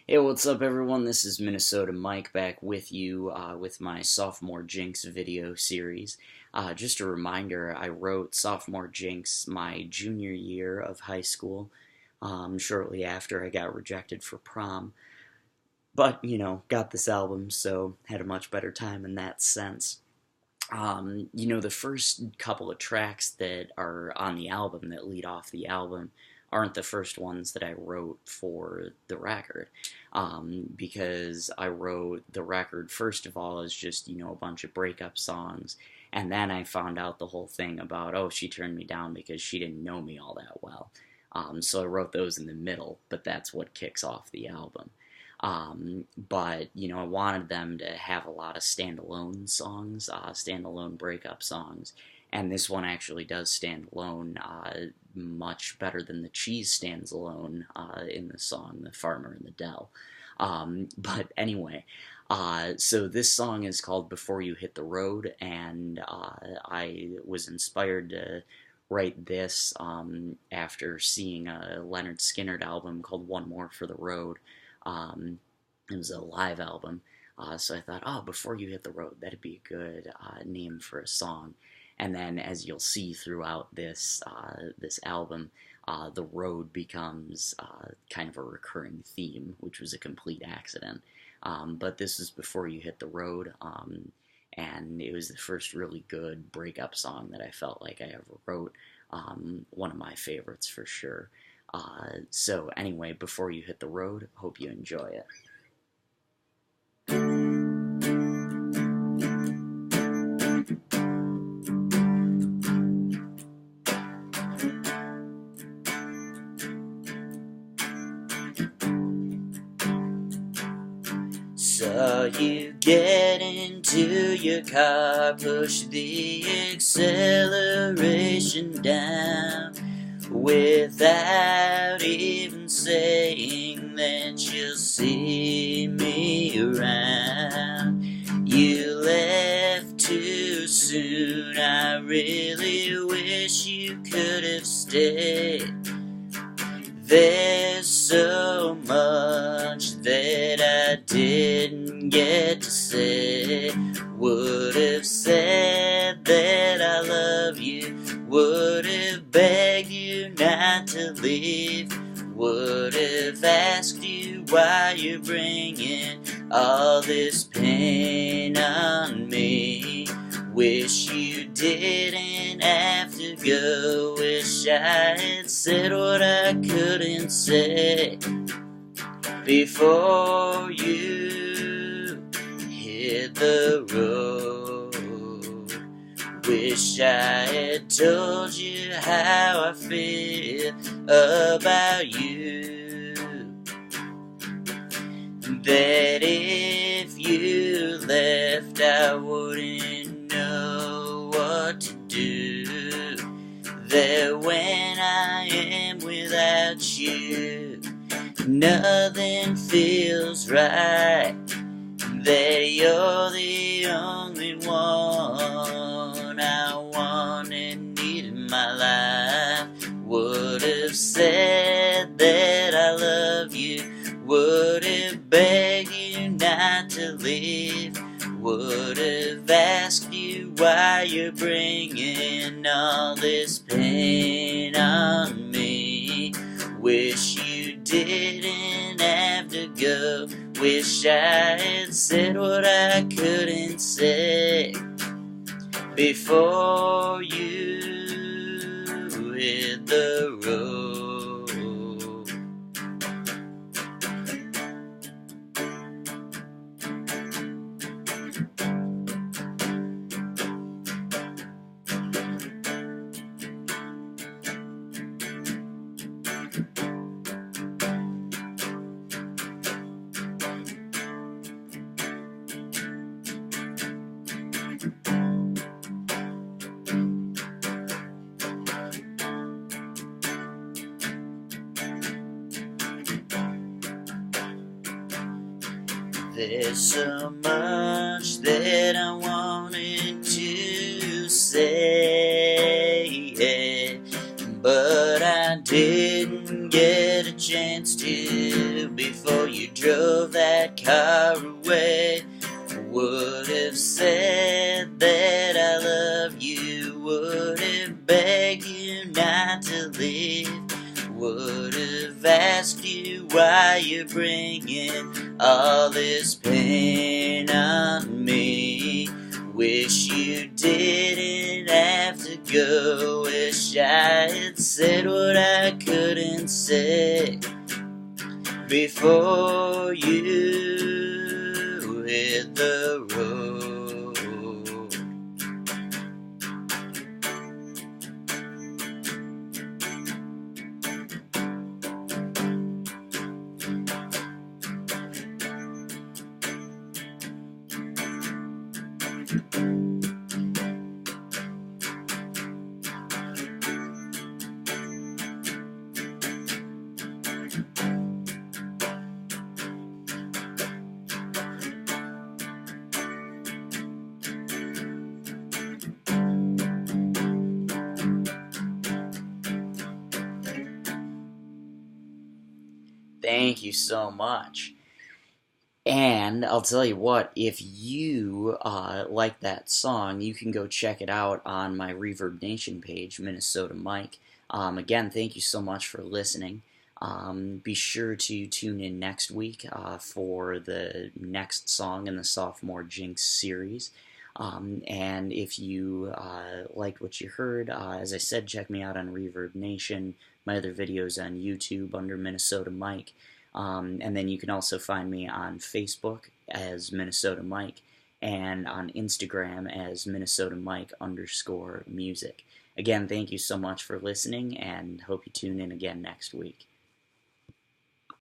Hey, what's up, everyone? This is Minnesota Mike back with you with my Sophomore Jinx video series. Just a reminder, I wrote Sophomore Jinx my junior year of high school, shortly after I got rejected for prom. But, got this album, so had a much better time in that sense. The first couple of tracks that are on the album that lead off the album aren't the first ones that I wrote for the record. Because I wrote the record, first of all, as just, a bunch of breakup songs. And then I found out the whole thing about, oh, she turned me down because she didn't know me all that well. So I wrote those in the middle, but that's what kicks off the album. But I wanted them to have a lot of standalone songs, standalone breakup songs, and this one actually does stand alone much better than the cheese stands alone in the song The Farmer in the Dell. But anyway, so this song is called Before You Hit the Road, and I was inspired to write this after seeing a Leonard Skinner album called One More for the Road. It was a live album, so I thought, oh, Before You Hit the Road, that'd be a good name for a song. And then, as you'll see throughout this album, the road becomes kind of a recurring theme, which was a complete accident. But this is Before You Hit the Road, and it was the first really good breakup song that I felt like I ever wrote. One of my favorites for sure. So anyway, Before You Hit the Road, hope you enjoy it. Saw you get into your car, push the acceleration down, without even saying that you'll see me around. You left too soon, I really wish you could have stayed. There's so much that I didn't get to say. Would have said that I love you, would have begged you not to leave, would have asked you why you're bringing all this pain on me. Wish you didn't have to go, wish I had said what I couldn't say before you hit the road. Wish I had told you how I feel about you, that if you left I wouldn't know what to do, that when I am without you nothing feels right, that you're the only one I want and need in my life. Would have said that I love you, would have begged you not to leave, would have asked you why you're bringing all this pain on me. Wish you didn't have to go, wish I had said what I couldn't say before you hit the road. There's so much that I wanted to say, but I didn't get a chance to before you drove that car away. Would have said that I love you, would have begged you not to leave, would have asked you why you're bringing all this pain on me. Wish you didn't have to go, wish I had said what I couldn't say before you hit the road. Thank you so much. And I'll tell you what, if you like that song, you can go check it out on my Reverb Nation page, Minnesota Mike. Again, thank you so much for listening. Be sure to tune in next week for the next song in the Sophomore Jinx series. And if you liked what you heard, as I said, check me out on Reverb Nation, my other videos on YouTube under Minnesota Mike. And then you can also find me on Facebook as Minnesota Mike and on Instagram as Minnesota Mike_music. Again, thank you so much for listening and hope you tune in again next week.